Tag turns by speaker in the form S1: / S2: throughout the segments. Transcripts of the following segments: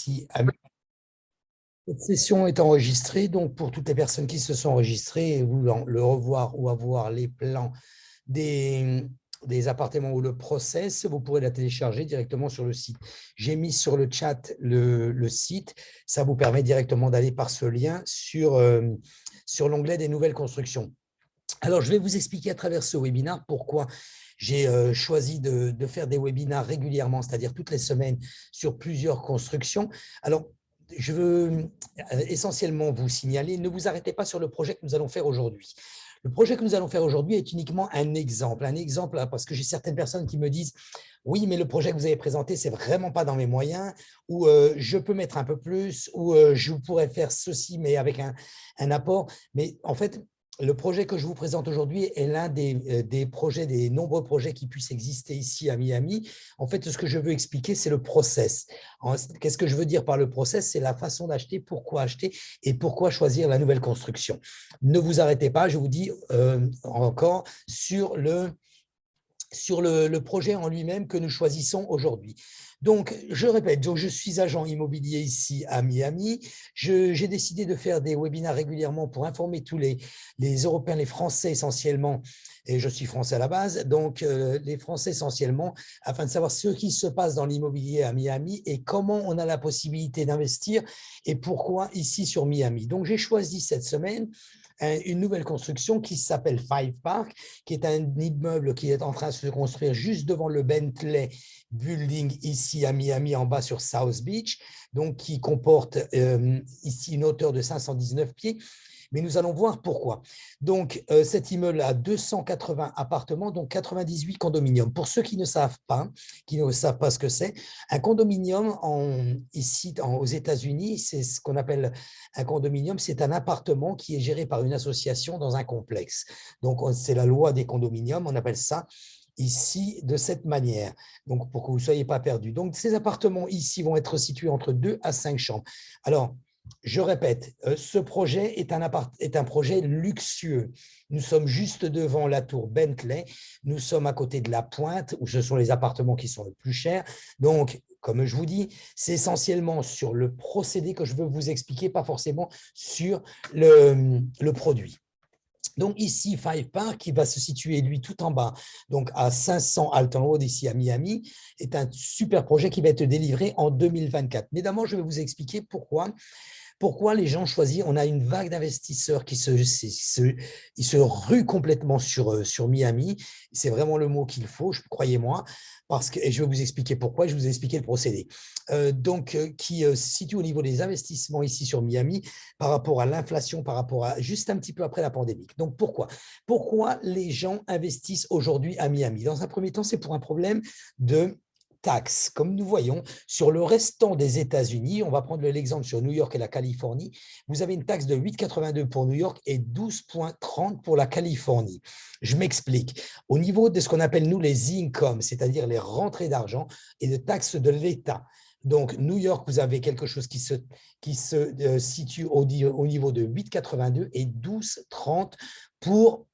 S1: ici à cette session est enregistrée, donc pour toutes les personnes qui se sont enregistrées et voulant le revoir ou avoir les plans des, des appartements ou le process, vous pourrez la télécharger directement sur le site. J'ai mis sur le chat le site, ça vous permet directement d'aller par ce lien sur l'onglet des nouvelles constructions. Alors, je vais vous expliquer à travers ce webinaire pourquoi j'ai choisi de faire des webinaires régulièrement, c'est-à-dire toutes les semaines sur plusieurs constructions. Alors, je veux essentiellement vous signaler, ne vous arrêtez pas sur le projet que nous allons faire aujourd'hui. Le projet que nous allons faire aujourd'hui est uniquement un exemple parce que j'ai certaines personnes qui me disent « Oui, mais le projet que vous avez présenté, ce n'est vraiment pas dans mes moyens » ou je peux mettre un peu plus » ou je pourrais faire ceci, mais avec un apport. Mais en fait, le projet que je vous présente aujourd'hui est l'un des projets, des nombreux projets qui puissent exister ici à Miami. En fait, ce que je veux expliquer, c'est le process. Qu'est-ce que je veux dire par le process? C'est la façon d'acheter, pourquoi acheter et pourquoi choisir la nouvelle construction. Ne vous arrêtez pas, je vous dis encore, sur le projet en lui-même que nous choisissons aujourd'hui. Donc, je répète, je suis agent immobilier ici à Miami. J'ai décidé de faire des webinaires régulièrement pour informer tous les Européens, les Français essentiellement, et je suis français à la base, donc les Français essentiellement, afin de savoir ce qui se passe dans l'immobilier à Miami et comment on a la possibilité d'investir et pourquoi ici sur Miami. Donc, j'ai choisi cette semaine une nouvelle construction qui s'appelle Five Park, qui est un immeuble qui est en train de se construire juste devant le Bentley Building ici à Miami, en bas sur South Beach, donc qui comporte ici une hauteur de 519 pieds. Mais nous allons voir pourquoi. Donc, cet immeuble a 280 appartements, donc 98 condominiums. Pour ceux qui ne savent pas ce que c'est, un condominium ici aux États-Unis, c'est ce qu'on appelle un condominium, c'est un appartement qui est géré par une association dans un complexe. Donc, c'est la loi des condominiums, on appelle ça ici de cette manière, donc pour que vous ne soyez pas perdus. Donc, ces appartements ici vont être situés entre 2 à 5 chambres. Alors, je répète, ce projet est un projet luxueux. Nous sommes juste devant la tour Bentley, nous sommes à côté de la Pointe, où ce sont les appartements qui sont les plus chers. Donc, comme je vous dis, c'est essentiellement sur le procédé que je veux vous expliquer, pas forcément sur le produit. Donc ici, Five Park, qui va se situer lui tout en bas, donc à 500 Alton Road ici à Miami, est un super projet qui va être délivré en 2024. Mais d'abord, je vais vous expliquer pourquoi les gens choisissent. On a une vague d'investisseurs qui se ruent complètement sur Miami. C'est vraiment le mot qu'il faut, croyez-moi, et je vais vous expliquer pourquoi, je vais vous expliquer le procédé. Qui se situe au niveau des investissements ici sur Miami par rapport à l'inflation, par rapport à juste un petit peu après la pandémie. Donc, pourquoi les gens investissent aujourd'hui à Miami? Dans un premier temps, c'est pour un problème de taxes. Comme nous voyons, sur le restant des États-Unis, on va prendre l'exemple sur New York et la Californie, vous avez une taxe de 8,82 pour New York et 12,30 pour la Californie. Je m'explique. Au niveau de ce qu'on appelle, nous, les incomes, c'est-à-dire les rentrées d'argent et de taxes de l'État. Donc, New York, vous avez quelque chose qui se situe au niveau de 8,82 et 12,30 pour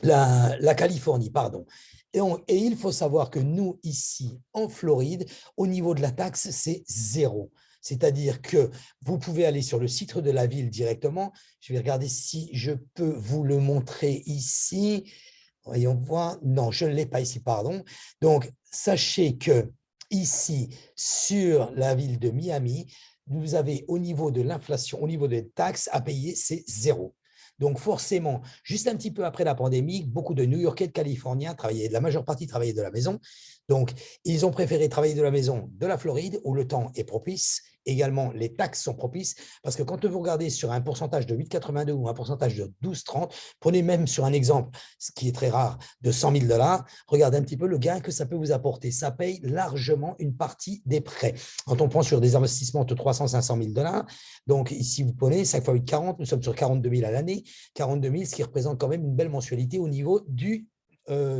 S1: la Californie, pardon. Et il faut savoir que nous, ici, en Floride, au niveau de la taxe, c'est zéro. C'est-à-dire que vous pouvez aller sur le site de la ville directement. Je vais regarder si je peux vous le montrer ici. Voyons voir. Non, je ne l'ai pas ici, pardon. Donc, sachez que ici, sur la ville de Miami, vous avez au niveau de l'inflation, au niveau des taxes à payer, c'est zéro. Donc, forcément, juste un petit peu après la pandémie, beaucoup de New-Yorkais, de Californiens la majeure partie travaillaient de la maison. Donc, ils ont préféré travailler de la maison de la Floride, où le temps est propice. Également, les taxes sont propices, parce que quand vous regardez sur un pourcentage de 8,82 ou un pourcentage de 12,30, prenez même sur un exemple, ce qui est très rare, de 100 000 $, regardez un petit peu le gain que ça peut vous apporter. Ça paye largement une partie des prêts. Quand on prend sur des investissements de 300 500 000 $, donc ici, vous prenez 5 fois 8, 40, nous sommes sur 42 000 à l'année, 42 000, ce qui représente quand même une belle mensualité au niveau du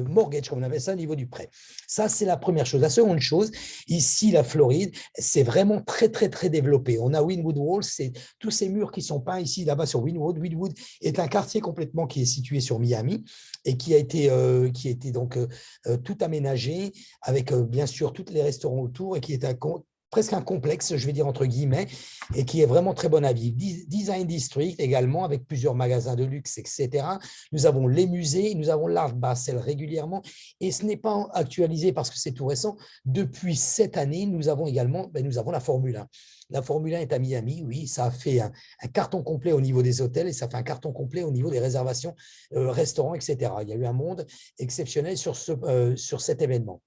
S1: mortgage, comme on appelle ça, au niveau du prêt. Ça, c'est la première chose. La seconde chose, ici, la Floride, c'est vraiment très, très, très développé. On a Wynwood Walls, c'est tous ces murs qui sont peints ici, là-bas sur Wynwood. Wynwood est un quartier complètement qui est situé sur Miami et qui a été donc tout aménagé avec, bien sûr, tous les restaurants autour et qui est presque un complexe, je vais dire entre guillemets, et qui est vraiment très bon à vivre. Design District également, avec plusieurs magasins de luxe, etc. Nous avons les musées, nous avons l'Art Basel régulièrement, et ce n'est pas actualisé parce que c'est tout récent. Depuis cette année, nous avons également nous avons la Formule 1. La Formule 1 est à Miami, oui, ça a fait un carton complet au niveau des hôtels et ça fait un carton complet au niveau des réservations, restaurants, etc. Il y a eu un monde exceptionnel sur cet événement.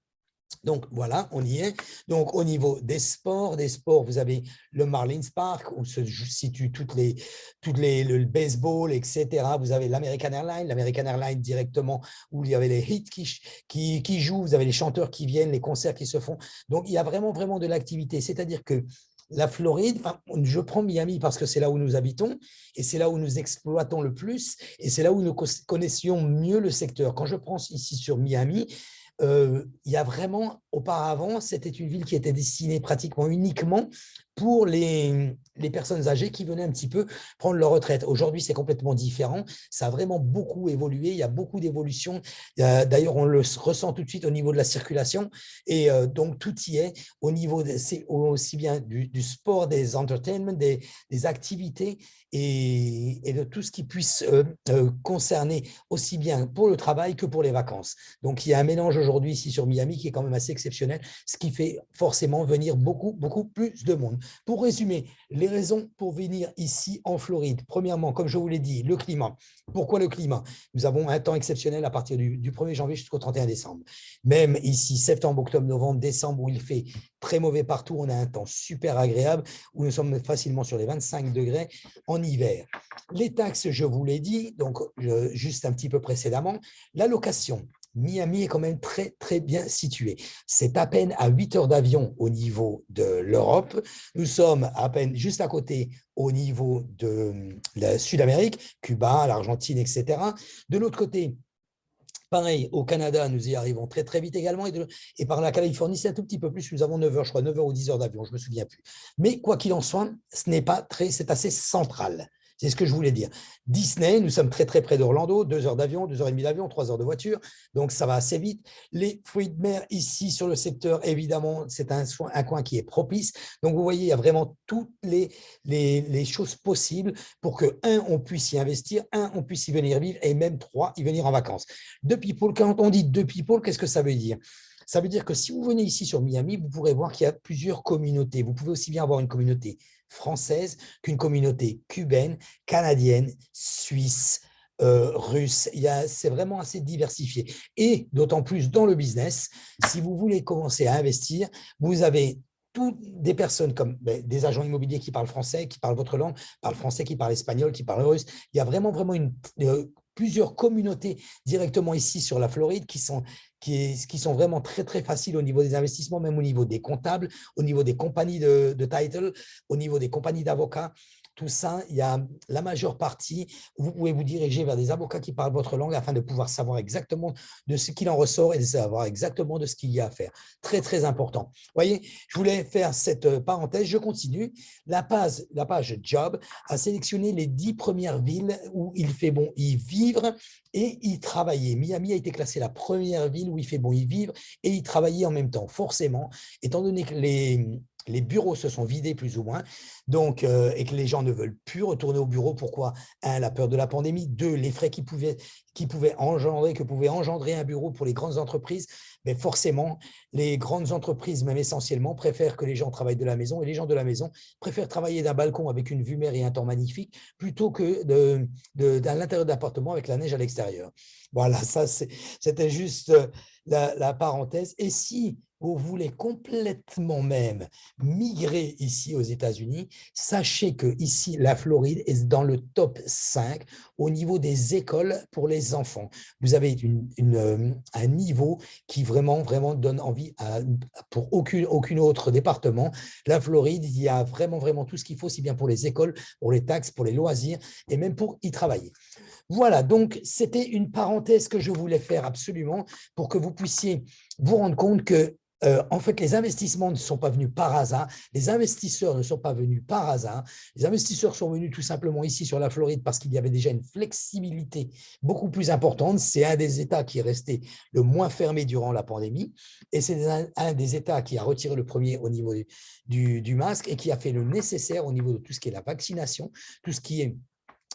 S1: Donc voilà, on y est. Donc au niveau des sports, vous avez le Marlins Park où se situent le baseball, etc. Vous avez l'American Airlines directement où il y avait les hits qui jouent, vous avez les chanteurs qui viennent, les concerts qui se font. Donc il y a vraiment, vraiment de l'activité. C'est-à-dire que la Floride, je prends Miami parce que c'est là où nous habitons et c'est là où nous exploitons le plus et c'est là où nous connaissions mieux le secteur. Quand je prends ici sur Miami, il y a vraiment, auparavant, c'était une ville qui était destinée pratiquement uniquement pour les personnes âgées qui venaient un petit peu prendre leur retraite. Aujourd'hui, c'est complètement différent. Ça a vraiment beaucoup évolué. Il y a beaucoup d'évolutions. D'ailleurs, on le ressent tout de suite au niveau de la circulation. Et donc, tout y est au niveau aussi bien du sport, des entertainments, des activités et de tout ce qui puisse concerner aussi bien pour le travail que pour les vacances. Donc, il y a un mélange aujourd'hui ici sur Miami qui est quand même assez exceptionnel, ce qui fait forcément venir beaucoup, beaucoup plus de monde. Pour résumer, les raisons pour venir ici en Floride, premièrement, comme je vous l'ai dit, le climat. Pourquoi le climat? Nous avons un temps exceptionnel à partir du 1er janvier jusqu'au 31 décembre. Même ici, septembre, octobre, novembre, décembre, où il fait très mauvais partout, on a un temps super agréable, où nous sommes facilement sur les 25 degrés en hiver. Les taxes, je vous l'ai dit, donc juste un petit peu précédemment, la location. Miami est quand même très, très bien situé. C'est à peine à 8 heures d'avion au niveau de l'Europe. Nous sommes à peine juste à côté au niveau de la Sud-Amérique, Cuba, l'Argentine, etc. De l'autre côté, pareil, au Canada, nous y arrivons très, très vite également. Et par la Californie, c'est un tout petit peu plus. Nous avons 9 heures, je crois, 9 heures ou 10 heures d'avion, je ne me souviens plus. Mais quoi qu'il en soit, c'est assez central. C'est ce que je voulais dire. Disney, nous sommes très, très près d'Orlando, 2 heures d'avion, 2 heures et demie d'avion, 3 heures de voiture. Donc, ça va assez vite. Les fruits de mer ici sur le secteur, évidemment, c'est un coin qui est propice. Donc, vous voyez, il y a vraiment toutes les choses possibles pour que, on puisse y investir, on puisse y venir vivre et même 3, y venir en vacances. Deux people, quand on dit deux people, qu'est-ce que ça veut dire? Ça veut dire que si vous venez ici sur Miami, vous pourrez voir qu'il y a plusieurs communautés. Vous pouvez aussi bien avoir une communauté française qu'une communauté cubaine, canadienne, suisse, russe. C'est vraiment assez diversifié. Et d'autant plus dans le business, si vous voulez commencer à investir, vous avez toutes des personnes comme des agents immobiliers qui parlent français, qui parlent votre langue, parlent français, qui parlent espagnol, qui parlent russe. Il y a vraiment, vraiment plusieurs communautés directement ici sur la Floride qui sont vraiment très, très faciles au niveau des investissements, même au niveau des comptables, au niveau des compagnies de title, au niveau des compagnies d'avocats. Tout ça, il y a la majeure partie, vous pouvez vous diriger vers des avocats qui parlent votre langue afin de pouvoir savoir exactement de ce qu'il en ressort et de savoir exactement de ce qu'il y a à faire. Très, très important. Vous voyez, je voulais faire cette parenthèse. Je continue. La page Job a sélectionné les 10 premières villes où il fait bon y vivre et y travailler. Miami a été classée la première ville où il fait bon y vivre et y travailler en même temps. Forcément, étant donné que les bureaux se sont vidés plus ou moins, donc, et que les gens ne veulent plus retourner au bureau. Pourquoi? Un, la peur de la pandémie. Deux, les frais que pouvait engendrer un bureau pour les grandes entreprises. Mais forcément, les grandes entreprises, même essentiellement, préfèrent que les gens travaillent de la maison et les gens de la maison préfèrent travailler d'un balcon avec une vue mer et un temps magnifique plutôt que à l'intérieur d'appartement avec la neige à l'extérieur. Voilà, ça, c'était juste la parenthèse. Et si vous voulez complètement même migrer ici aux États-Unis, sachez que ici, la Floride est dans le top 5 au niveau des écoles pour les enfants. Vous avez un niveau qui vraiment, vraiment donne envie pour aucun autre département. La Floride, il y a vraiment, vraiment tout ce qu'il faut, aussi bien pour les écoles, pour les taxes, pour les loisirs et même pour y travailler. Voilà, donc c'était une parenthèse que je voulais faire absolument pour que vous puissiez vous rendre compte que en fait, les investissements ne sont pas venus par hasard, les investisseurs ne sont pas venus par hasard, les investisseurs sont venus tout simplement ici sur la Floride parce qu'il y avait déjà une flexibilité beaucoup plus importante. C'est un des États qui est resté le moins fermé durant la pandémie et c'est un des États qui a retiré le premier au niveau du masque et qui a fait le nécessaire au niveau de tout ce qui est la vaccination, tout ce qui est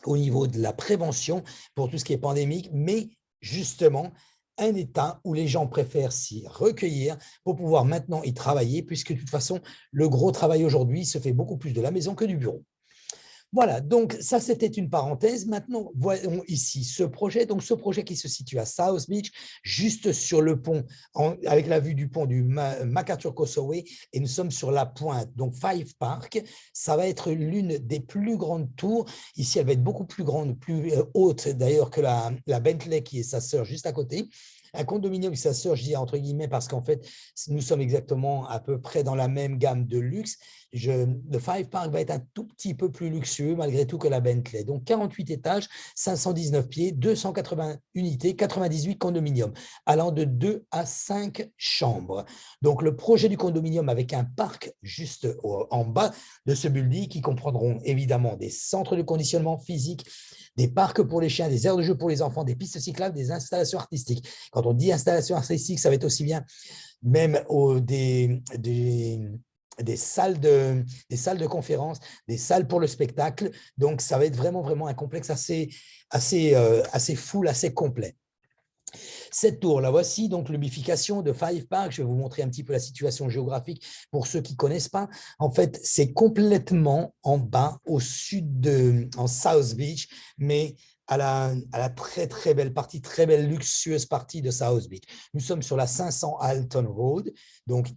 S1: au niveau de la prévention pour tout ce qui est pandémique, mais justement, un État où les gens préfèrent s'y recueillir pour pouvoir maintenant y travailler, puisque de toute façon, le gros travail aujourd'hui se fait beaucoup plus de la maison que du bureau. Voilà, donc ça, c'était une parenthèse. Maintenant, voyons ici ce projet. Donc, ce projet qui se situe à South Beach, juste sur le pont, avec la vue du pont du MacArthur Causeway, et nous sommes sur la pointe. Donc, Five Park, ça va être l'une des plus grandes tours. Ici, elle va être beaucoup plus grande, plus haute d'ailleurs que la Bentley, qui est sa sœur juste à côté. Un condominium qui est sa sœur, je dis entre guillemets, parce qu'en fait, nous sommes exactement à peu près dans la même gamme de luxe. Le Five Park va être un tout petit peu plus luxueux malgré tout que la Bentley. Donc 48 étages, 519 pieds, 280 unités, 98 condominiums, allant de 2 à 5 chambres. Donc le projet du condominium avec un parc juste en bas de ce building qui comprendront évidemment des centres de conditionnement physique, des parcs pour les chiens, des aires de jeu pour les enfants, des pistes cyclables, des installations artistiques. Quand on dit installations artistiques, ça va être aussi bien même des salles de conférence, des salles pour le spectacle. Donc, ça va être vraiment, vraiment un complexe assez full, assez complet. Cette tour, la voici, donc l'ubification de Five Park. Je vais vous montrer un petit peu la situation géographique pour ceux qui ne connaissent pas. En fait, c'est complètement en bas, au sud en South Beach, mais à la très, très belle partie, très belle, luxueuse partie de South Beach. Nous sommes sur la 500 Alton Road, donc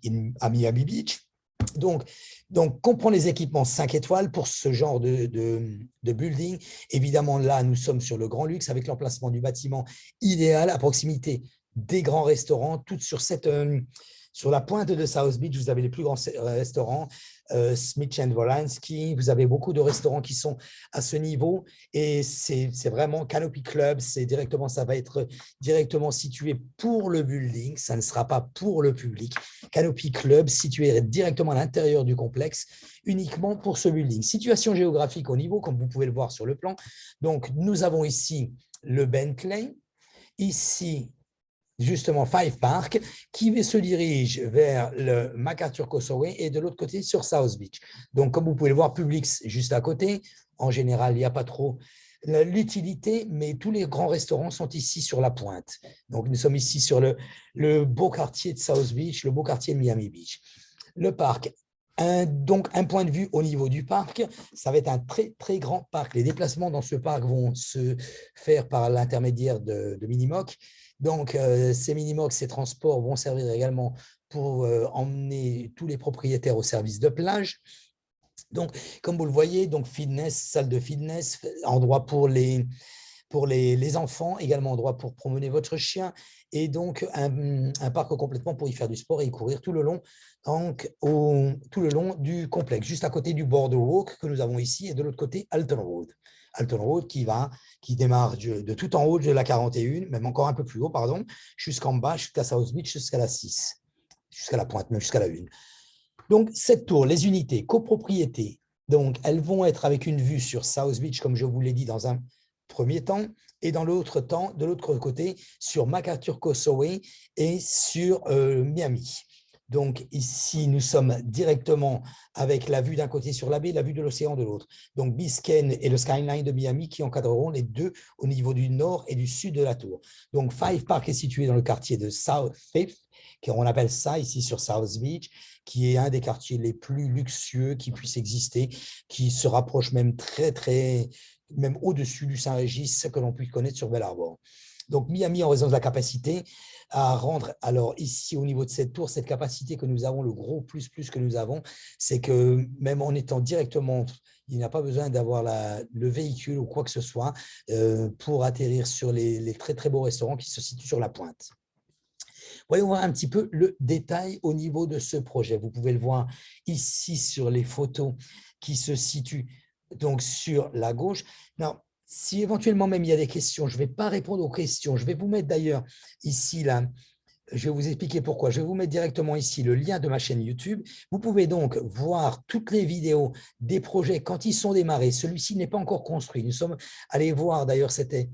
S1: à Miami Beach. Donc, comprend les équipements 5 étoiles pour ce genre de building. Évidemment, là, nous sommes sur le grand luxe avec l'emplacement du bâtiment idéal à proximité des grands restaurants, toutes sur la pointe de South Beach. Vous avez les plus grands restaurants, Smith Wolanski. Vous avez beaucoup de restaurants qui sont à ce niveau et c'est vraiment Canopy Club. Ça va être directement situé pour le building. Ça ne sera pas pour le public. Canopy Club situé directement à l'intérieur du complexe, uniquement pour ce building. Situation géographique au niveau, comme vous pouvez le voir sur le plan. Donc, nous avons ici le Bentley, ici justement Five Park, qui se dirige vers le MacArthur Causeway et de l'autre côté sur South Beach. Donc, comme vous pouvez le voir, Publix juste à côté. En général, il n'y a pas trop l'utilité, mais tous les grands restaurants sont ici sur la pointe. Donc, nous sommes ici sur le beau quartier de South Beach, le beau quartier de Miami Beach. Le parc, donc un point de vue au niveau du parc, ça va être un très, très grand parc. Les déplacements dans ce parc vont se faire par l'intermédiaire de Minimoc. Donc, ces Minimoc, ces transports vont servir également pour emmener tous les propriétaires au service de plage. Donc, comme vous le voyez, donc fitness, salle de fitness, endroit pour les enfants, également endroit pour promener votre chien, et donc un parc complètement pour y faire du sport et y courir tout le long, tout le long du complexe, juste à côté du Boardwalk que nous avons ici, et de l'autre côté, Alton Road. Alton Road qui démarre de tout en haut de la 41, même encore un peu plus haut, pardon, jusqu'en bas, jusqu'à South Beach, jusqu'à la 6, jusqu'à la pointe, même jusqu'à la 1. Donc, cette tour, les unités, copropriétés, donc elles vont être avec une vue sur South Beach, comme je vous l'ai dit dans un premier temps, et dans l'autre temps, de l'autre côté, sur MacArthur Causeway et sur Miami. Donc ici, nous sommes directement avec la vue d'un côté sur la baie, la vue de l'océan de l'autre. Donc Biscayne et le skyline de Miami qui encadreront les deux au niveau du nord et du sud de la tour. Donc Five Park est situé dans le quartier de South Fifth, on appelle ça ici sur South Beach, qui est un des quartiers les plus luxueux qui puissent exister, qui se rapproche même très, très, même au-dessus du Saint-Régis que l'on puisse connaître sur Bel Arbor. Donc, Miami, en raison de la capacité à rendre, alors ici, au niveau de cette tour, cette capacité que nous avons, le gros plus que nous avons, c'est que même en étant directement, il n'y a pas besoin d'avoir le véhicule ou quoi que ce soit pour atterrir sur les très, très beaux restaurants qui se situent sur la pointe. Voyons voir un petit peu le détail au niveau de ce projet. Vous pouvez le voir ici sur les photos qui se situent donc sur la gauche. Non, si éventuellement même il y a des questions, je ne vais pas répondre aux questions. Je vais vous mettre d'ailleurs ici là, Je vais vous expliquer pourquoi. Je vais vous mettre directement ici le lien de ma chaîne YouTube. Vous pouvez donc voir toutes les vidéos des projets quand ils sont démarrés. Celui-ci n'est pas encore construit. Nous sommes allés voir, d'ailleurs, c'était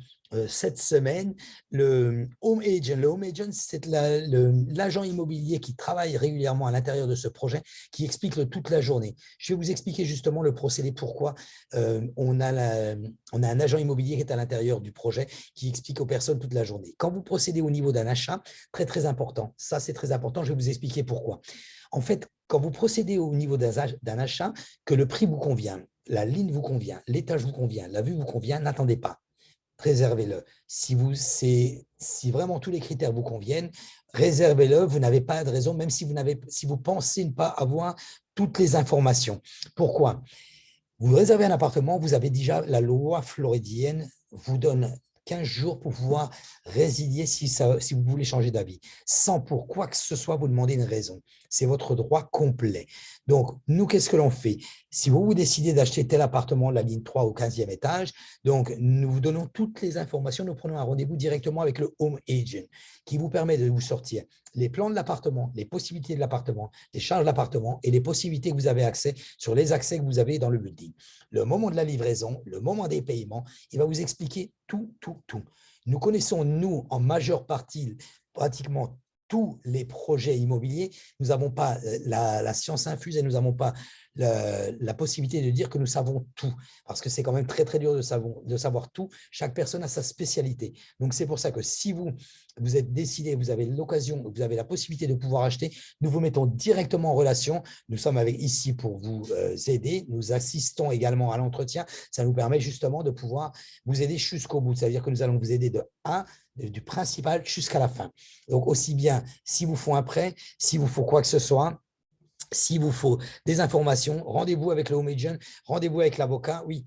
S1: cette semaine, le Home Agent. Le Home Agent, c'est l'agent immobilier qui travaille régulièrement à l'intérieur de ce projet, qui explique toute la journée. Je vais vous expliquer justement le procédé, pourquoi on a un agent immobilier qui est à l'intérieur du projet, qui explique aux personnes toute la journée. Quand vous procédez au niveau d'un achat, très, très important. Ça, c'est très important. Je vais vous expliquer pourquoi. En fait, quand vous procédez au niveau d'un achat, que le prix vous convient, la ligne vous convient, l'étage vous convient, la vue vous convient, n'attendez pas. Réservez-le. Si vraiment tous les critères vous conviennent, réservez-le. Vous n'avez pas de raison, même si vous pensez ne pas avoir toutes les informations. Pourquoi? Vous réservez un appartement, vous avez déjà la loi floridienne vous donne 15 jours pour pouvoir résilier si vous voulez changer d'avis, sans pour quoi que ce soit vous demander une raison. C'est votre droit complet. Donc, nous, qu'est-ce que l'on fait? Si vous décidez d'acheter tel appartement, la ligne 3 au 15e étage, donc nous vous donnons toutes les informations, nous prenons un rendez-vous directement avec le Home Agent qui vous permet de vous sortir les plans de l'appartement, les possibilités de l'appartement, les charges de l'appartement et les possibilités que vous avez accès sur les accès que vous avez dans le building. Le moment de la livraison, le moment des paiements, il va vous expliquer tout, tout, tout. Nous connaissons, nous, en majeure partie, pratiquement tous les projets immobiliers. Nous n'avons pas la science infuse et nous n'avons pas la possibilité de dire que nous savons tout, parce que c'est quand même très, très dur de savoir tout. Chaque personne a sa spécialité. Donc, c'est pour ça que si vous êtes décidé, vous avez l'occasion, vous avez la possibilité de pouvoir acheter, nous vous mettons directement en relation. Nous sommes ici pour vous aider. Nous assistons également à l'entretien. Ça nous permet justement de pouvoir vous aider jusqu'au bout. C'est-à-dire que nous allons vous aider du principal jusqu'à la fin. Donc, aussi bien s'il vous faut un prêt, s'il vous faut quoi que ce soit, s'il vous faut des informations, rendez-vous avec le Home Agent, rendez-vous avec l'avocat. Oui,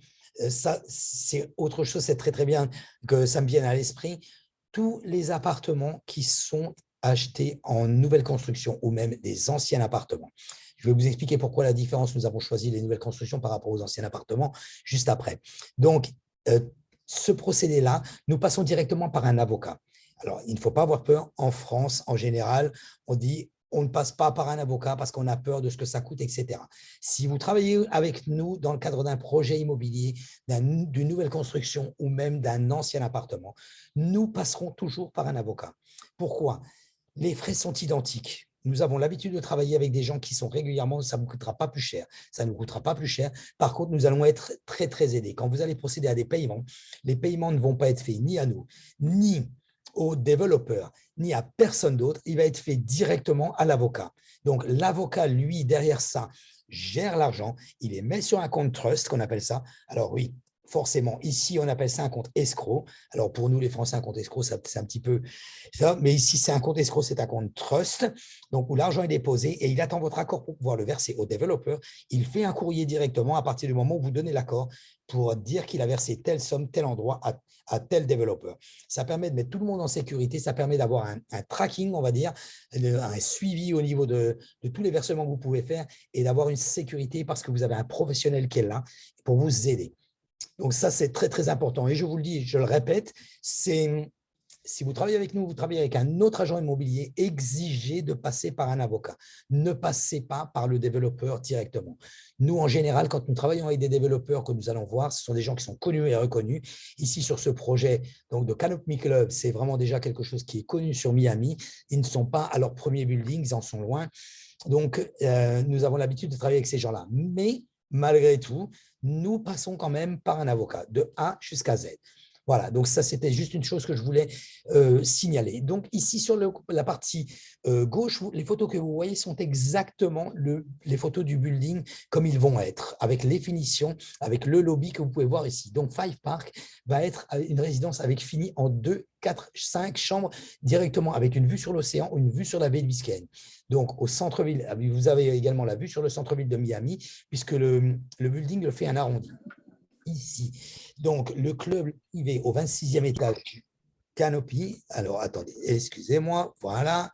S1: ça, c'est autre chose. C'est très, très bien que ça me vienne à l'esprit. Tous les appartements qui sont achetés en nouvelle construction ou même des anciens appartements. Je vais vous expliquer pourquoi la différence. Nous avons choisi les nouvelles constructions par rapport aux anciens appartements juste après. Donc, ce procédé-là, nous passons directement par un avocat. Alors, il ne faut pas avoir peur. En France, en général, on dit on ne passe pas par un avocat parce qu'on a peur de ce que ça coûte, etc. Si vous travaillez avec nous dans le cadre d'un projet immobilier, d'une nouvelle construction ou même d'un ancien appartement, nous passerons toujours par un avocat. Pourquoi? Les frais sont identiques. Nous avons l'habitude de travailler avec des gens qui sont régulièrement, ça ne vous coûtera pas plus cher. Ça ne nous coûtera pas plus cher. Par contre, nous allons être très, très aidés. Quand vous allez procéder à des paiements, les paiements ne vont pas être faits ni à nous, ni aux développeurs, ni à personne d'autre. Il va être fait directement à l'avocat. Donc, l'avocat, lui, derrière ça, gère l'argent. Il les met sur un compte trust, qu'on appelle ça. Alors oui, forcément, ici, on appelle ça un compte escroc. Alors, pour nous, les Français, un compte escroc, c'est un petit peu ça. Mais ici, c'est un compte escroc, c'est un compte trust, donc où l'argent est déposé et il attend votre accord pour pouvoir le verser au développeur. Il fait un courrier directement à partir du moment où vous donnez l'accord pour dire qu'il a versé telle somme, tel endroit à tel développeur. Ça permet de mettre tout le monde en sécurité, ça permet d'avoir un tracking, on va dire, un suivi au niveau de tous les versements que vous pouvez faire et d'avoir une sécurité parce que vous avez un professionnel qui est là pour vous aider. Donc ça, c'est très, très important. Et je vous le dis, je le répète, si vous travaillez avec nous, vous travaillez avec un autre agent immobilier, exigez de passer par un avocat. Ne passez pas par le développeur directement. Nous, en général, quand nous travaillons avec des développeurs que nous allons voir, ce sont des gens qui sont connus et reconnus. Ici, sur ce projet donc de Canopy Club, c'est vraiment déjà quelque chose qui est connu sur Miami. Ils ne sont pas à leur premier building, ils en sont loin. Donc, nous avons l'habitude de travailler avec ces gens-là. Mais malgré tout, nous passons quand même par un avocat, de A jusqu'à Z. Voilà, donc ça, c'était juste une chose que je voulais signaler. Donc ici, sur la partie gauche, les photos que vous voyez sont exactement les photos du building comme ils vont être, avec les finitions, avec le lobby que vous pouvez voir ici. Donc Five Park va être une résidence avec fini en 2, 4, 5 chambres directement avec une vue sur l'océan ou une vue sur la baie de Biscayne. Donc au centre-ville, vous avez également la vue sur le centre-ville de Miami puisque le building le fait un arrondi. Ici. Donc, le club privé au 26e étage du Canopy. Alors, attendez, excusez-moi. Voilà.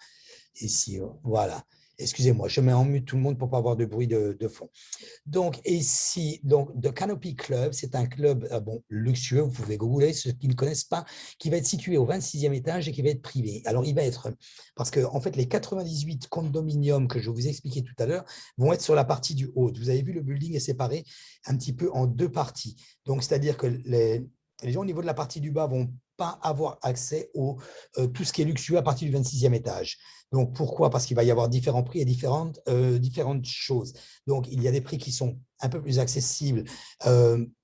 S1: Ici, voilà. Excusez-moi, je mets en mute tout le monde pour ne pas avoir de bruit de fond. Donc, ici, donc, The Canopy Club, c'est un club luxueux, vous pouvez googler ceux qui ne connaissent pas, qui va être situé au 26e étage et qui va être privé. Alors, il va être, parce que en fait, les 98 condominiums que je vous ai expliqué tout à l'heure vont être sur la partie du haut. Vous avez vu, le building est séparé un petit peu en deux parties. Donc, c'est-à-dire que les gens au niveau de la partie du bas vont pas avoir accès à tout ce qui est luxueux à partir du 26e étage. Donc, pourquoi? Parce qu'il va y avoir différents prix et différentes choses. Donc, il y a des prix qui sont un peu plus accessibles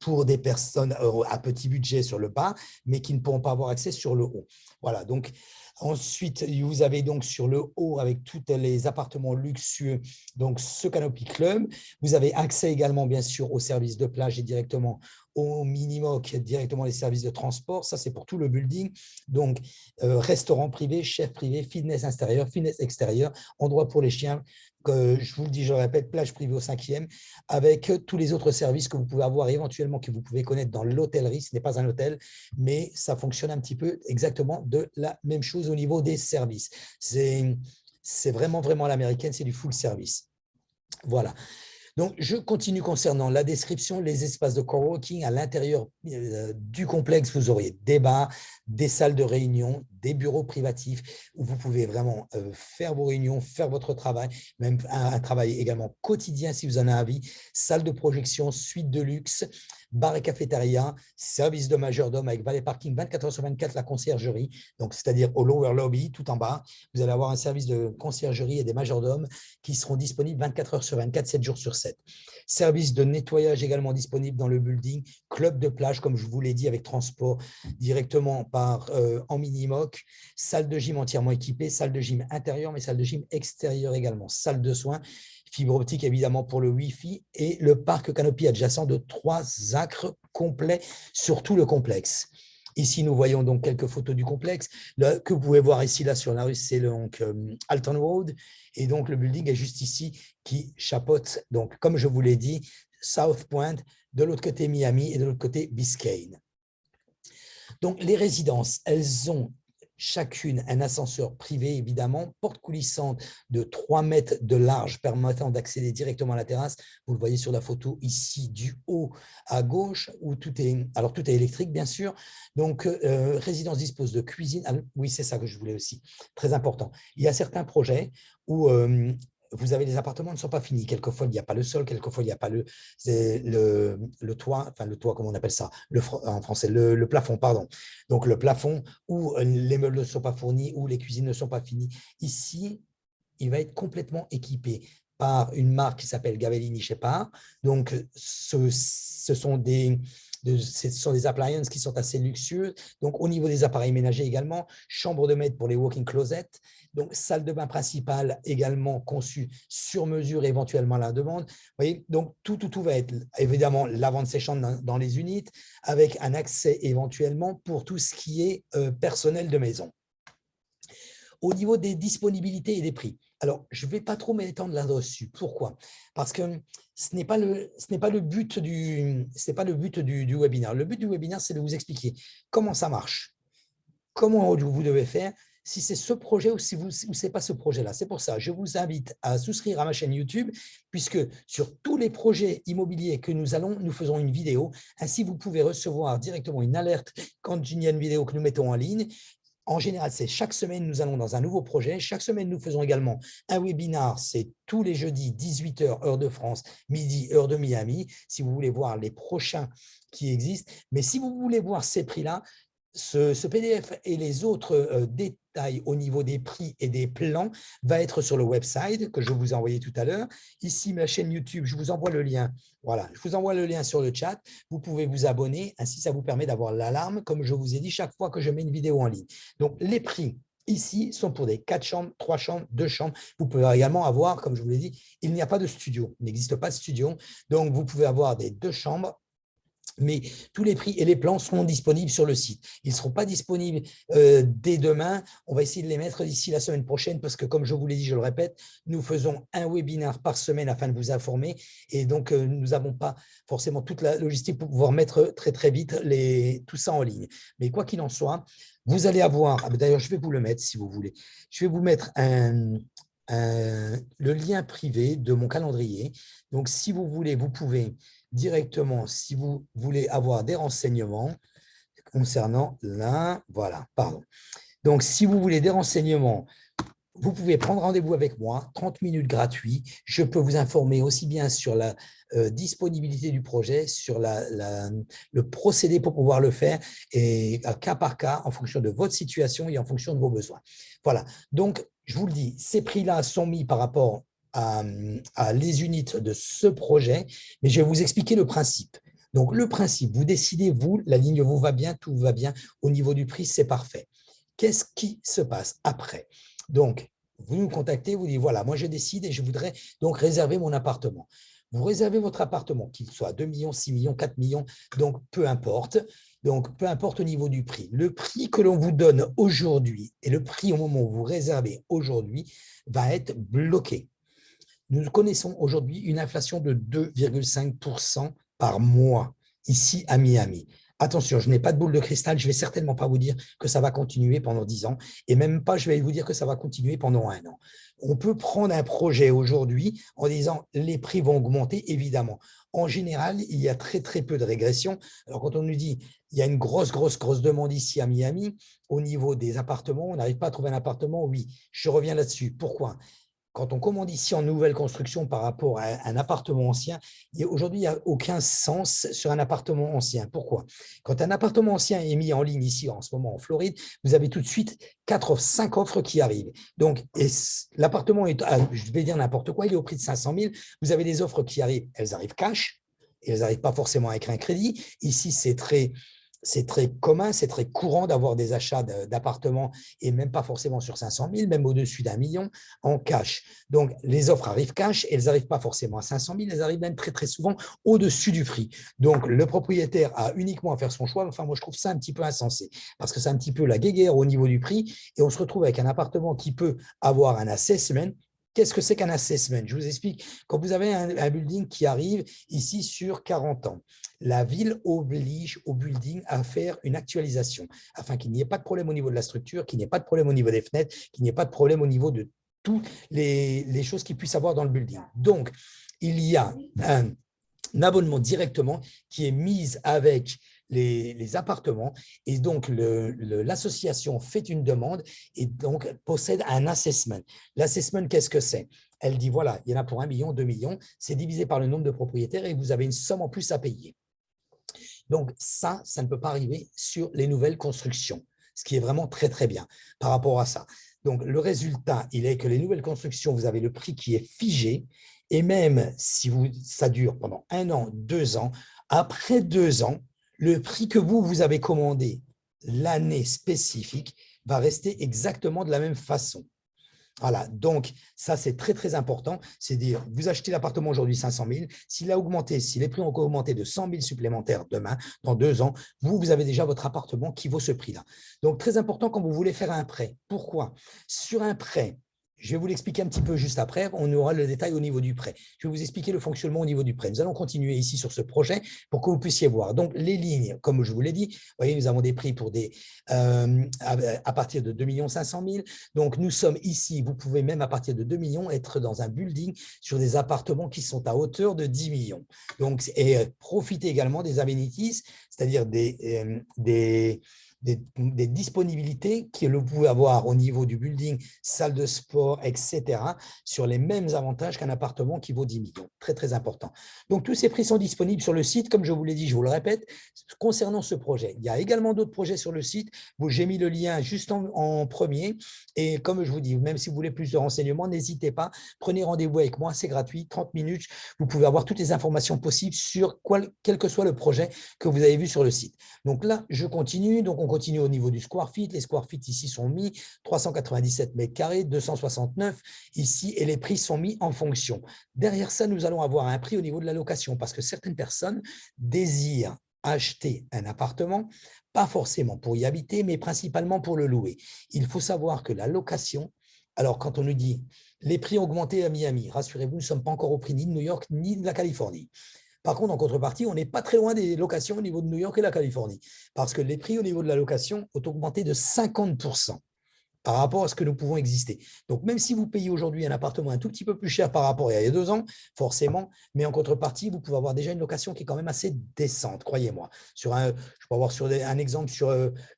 S1: pour des personnes à petit budget sur le bas, mais qui ne pourront pas avoir accès sur le haut. Voilà, donc ensuite, vous avez donc sur le haut, avec tous les appartements luxueux, donc ce Canopy Club. Vous avez accès également, bien sûr, aux services de plage et directement au Minimoc, directement les services de transport. Ça, c'est pour tout le building. Donc, restaurant privé, chef privé, fitness intérieur, fitness extérieur, endroit pour les chiens, je vous le dis, je le répète, plage privée au 5e, avec tous les autres services que vous pouvez avoir éventuellement, que vous pouvez connaître dans l'hôtellerie. Ce n'est pas un hôtel, mais ça fonctionne un petit peu exactement de la même chose au niveau des services. C'est vraiment, vraiment à l'américaine, c'est du full service. Voilà. Donc, je continue concernant la description, les espaces de coworking à l'intérieur du complexe. Vous auriez des bars, des salles de réunion, des bureaux privatifs où vous pouvez vraiment faire vos réunions, faire votre travail, même un travail également quotidien si vous en avez envie, salle de projection, suite de luxe, bar et cafétéria, service de majordome avec valet parking 24 heures sur 24, la conciergerie, donc c'est-à-dire au lower lobby, tout en bas, vous allez avoir un service de conciergerie et des majordomes qui seront disponibles 24 heures sur 24, 7 jours sur 7. Service de nettoyage également disponible dans le building, club de plage, comme je vous l'ai dit, avec transport directement en mini-moc, salle de gym entièrement équipée, salle de gym intérieure, mais salle de gym extérieure également, salle de soins, fibre optique évidemment pour le Wi-Fi et le parc Canopy adjacent de 3 acres complets sur tout le complexe. Ici, nous voyons donc quelques photos du complexe. Là, que vous pouvez voir ici, là, sur la rue, c'est donc Alton Road. Et donc, le building est juste ici qui chapeaute, donc, comme je vous l'ai dit, South Point, de l'autre côté Miami et de l'autre côté Biscayne. Donc, les résidences, elles ont chacune un ascenseur privé, évidemment, porte coulissante de 3 mètres de large permettant d'accéder directement à la terrasse. Vous le voyez sur la photo ici du haut à gauche, où tout est électrique, bien sûr. Donc, résidence dispose de cuisine. Ah, oui, c'est ça que je voulais aussi, très important. Il y a certains projets où vous avez les appartements qui ne sont pas finis. Quelquefois, il n'y a pas le sol, quelquefois, il n'y a pas le toit, enfin le toit, comment on appelle ça, en français, le plafond, pardon. Donc, le plafond où les meubles ne sont pas fournis, où les cuisines ne sont pas finies. Ici, il va être complètement équipé par une marque qui s'appelle Gavellini Shepard. Donc, ce sont des appliances qui sont assez luxueuses. Donc, au niveau des appareils ménagers également, chambre de maître pour les walk-in closets. Donc, salle de bain principale également conçue sur mesure, éventuellement à la demande. Vous voyez, donc, tout va être évidemment lavande séchante dans les unités, avec un accès éventuellement pour tout ce qui est personnel de maison. Au niveau des disponibilités et des prix, alors, je ne vais pas trop m'étendre là-dessus. Pourquoi? Parce que ce n'est pas le but du webinaire. Le but du webinaire, c'est de vous expliquer comment ça marche, comment vous devez faire, si c'est ce projet ou si ce n'est pas ce projet-là. C'est pour ça que je vous invite à souscrire à ma chaîne YouTube, puisque sur tous les projets immobiliers que nous faisons une vidéo. Ainsi, vous pouvez recevoir directement une alerte quand il y a une vidéo que nous mettons en ligne. En général, c'est chaque semaine, nous allons dans un nouveau projet. Chaque semaine, nous faisons également un webinar. C'est tous les jeudis, 18h, heure de France, midi, heure de Miami, si vous voulez voir les prochains qui existent. Mais si vous voulez voir ces prix-là, ce PDF et les autres détails au niveau des prix et des plans va être sur le website que je vous ai envoyé tout à l'heure. Ici, ma chaîne YouTube, je vous envoie le lien. Voilà, je vous envoie le lien sur le chat. Vous pouvez vous abonner. Ainsi, ça vous permet d'avoir l'alarme, comme je vous ai dit, chaque fois que je mets une vidéo en ligne. Donc, les prix ici sont pour des 4 chambres, 3 chambres, 2 chambres. Vous pouvez également avoir, comme je vous l'ai dit, il n'y a pas de studio. Il n'existe pas de studio. Donc, vous pouvez avoir des 2 chambres. Mais tous les prix et les plans seront disponibles sur le site. Ils ne seront pas disponibles dès demain. On va essayer de les mettre d'ici la semaine prochaine parce que, comme je vous l'ai dit, je le répète, nous faisons un webinaire par semaine afin de vous informer. Et donc, nous n'avons pas forcément toute la logistique pour pouvoir mettre très, très vite tout ça en ligne. Mais quoi qu'il en soit, vous allez avoir… D'ailleurs, je vais vous le mettre si vous voulez. Je vais vous mettre le lien privé de mon calendrier. Donc, si vous voulez, vous pouvez directement, si vous voulez avoir des renseignements concernant voilà, pardon. Donc, si vous voulez des renseignements, vous pouvez prendre rendez-vous avec moi, 30 minutes gratuits. Je peux vous informer aussi bien sur la disponibilité du projet, sur le procédé pour pouvoir le faire, et cas par cas, en fonction de votre situation et en fonction de vos besoins. Voilà. Donc, je vous le dis, ces prix-là sont mis par rapport à les unités de ce projet, mais je vais vous expliquer le principe. Donc, le principe, vous décidez, vous, la ligne vous va bien, tout va bien. Au niveau du prix, c'est parfait. Qu'est-ce qui se passe après? Donc, vous nous contactez, vous dites, voilà, moi je décide et je voudrais donc réserver mon appartement. Vous réservez votre appartement, qu'il soit 2 millions, 6 millions, 4 millions, donc peu importe. Donc, peu importe au niveau du prix. Le prix que l'on vous donne aujourd'hui et le prix au moment où vous réservez aujourd'hui va être bloqué. Nous connaissons aujourd'hui une inflation de 2,5% par mois ici à Miami. Attention, je n'ai pas de boule de cristal, je ne vais certainement pas vous dire que ça va continuer pendant 10 ans, et même pas je vais vous dire que ça va continuer pendant 1 an. On peut prendre un projet aujourd'hui en disant les prix vont augmenter, évidemment. En général, il y a très, très peu de régression. Alors, quand on nous dit il y a une grosse demande ici à Miami, au niveau des appartements, on n'arrive pas à trouver un appartement, oui, je reviens là-dessus. Pourquoi ? Quand on commande ici en nouvelle construction par rapport à un appartement ancien, aujourd'hui, il n'y a aucun sens sur un appartement ancien. Pourquoi? Quand un appartement ancien est mis en ligne ici, en ce moment en Floride, vous avez tout de suite 4 offres, 5 offres qui arrivent. Donc, l'appartement est, je vais dire n'importe quoi, il est au prix de 500 000. Vous avez des offres qui arrivent, elles arrivent cash, et elles n'arrivent pas forcément avec un crédit. Ici, c'est très commun, c'est très courant d'avoir des achats d'appartements et même pas forcément sur 500 000, même au-dessus d'1 million en cash. Donc, les offres arrivent cash et elles n'arrivent pas forcément à 500 000, elles arrivent même très, très souvent au-dessus du prix. Donc, le propriétaire a uniquement à faire son choix. Enfin, moi, je trouve ça un petit peu insensé parce que c'est un petit peu la guéguerre au niveau du prix et on se retrouve avec un appartement qui peut avoir un assessment. Qu'est-ce que c'est qu'un assessment? Je vous explique. Quand vous avez un building qui arrive ici sur 40 ans, la ville oblige au building à faire une actualisation afin qu'il n'y ait pas de problème au niveau de la structure, qu'il n'y ait pas de problème au niveau des fenêtres, qu'il n'y ait pas de problème au niveau de toutes les choses qu'il puisse avoir dans le building. Donc, il y a un abonnement directement qui est mis avec les appartements et donc l'association fait une demande et donc possède un assessment. L'assessment, qu'est-ce que c'est? Elle dit, voilà, il y en a pour 1 million, 2 millions, c'est divisé par le nombre de propriétaires et vous avez une somme en plus à payer. Donc ça ne peut pas arriver sur les nouvelles constructions, ce qui est vraiment très, très bien par rapport à ça. Donc, le résultat, il est que les nouvelles constructions, vous avez le prix qui est figé et même si ça dure pendant 1 an, 2 ans, après 2 ans, le prix que vous avez commandé l'année spécifique va rester exactement de la même façon. Voilà, donc ça, c'est très, très important. C'est dire, vous achetez l'appartement aujourd'hui 500 000, s'il a augmenté, si les prix ont augmenté de 100 000 supplémentaires demain, dans 2 ans, vous avez déjà votre appartement qui vaut ce prix-là. Donc, très important quand vous voulez faire un prêt. Pourquoi? Sur un prêt, je vais vous l'expliquer un petit peu juste après, on aura le détail au niveau du prêt. Je vais vous expliquer le fonctionnement au niveau du prêt. Nous allons continuer ici sur ce projet pour que vous puissiez voir. Donc, les lignes, comme je vous l'ai dit, vous voyez, nous avons des prix pour à partir de 2 500 000. Donc, nous sommes ici, vous pouvez même à partir de 2 millions être dans un building sur des appartements qui sont à hauteur de 10 millions. Donc, et profitez également des amenities, c'est-à-dire des disponibilités que vous pouvez avoir au niveau du building, salle de sport, etc., sur les mêmes avantages qu'un appartement qui vaut 10 millions. Très, très important. Donc, tous ces prix sont disponibles sur le site, comme je vous l'ai dit, je vous le répète, concernant ce projet. Il y a également d'autres projets sur le site. J'ai mis le lien juste en premier. Et comme je vous dis, même si vous voulez plus de renseignements, n'hésitez pas, prenez rendez-vous avec moi, c'est gratuit, 30 minutes. Vous pouvez avoir toutes les informations possibles sur quel que soit le projet que vous avez vu sur le site. Donc là, je continue. Donc, on continue au niveau du square feet. Les square feet ici sont mis 397 mètres carrés, 269 ici, et les prix sont mis en fonction. Derrière ça, nous allons avoir un prix au niveau de la location parce que certaines personnes désirent acheter un appartement, pas forcément pour y habiter, mais principalement pour le louer. Il faut savoir que la location, alors quand on nous dit les prix ont augmenté à Miami, rassurez-vous, nous ne sommes pas encore au prix ni de New York ni de la Californie. Par contre, en contrepartie, on n'est pas très loin des locations au niveau de New York et la Californie, parce que les prix au niveau de la location ont augmenté de 50%. par rapport à ce que nous pouvons exister. Donc, même si vous payez aujourd'hui un appartement un tout petit peu plus cher par rapport à il y a 2 ans, forcément, mais en contrepartie, vous pouvez avoir déjà une location qui est quand même assez décente, croyez-moi. Je peux avoir un exemple sur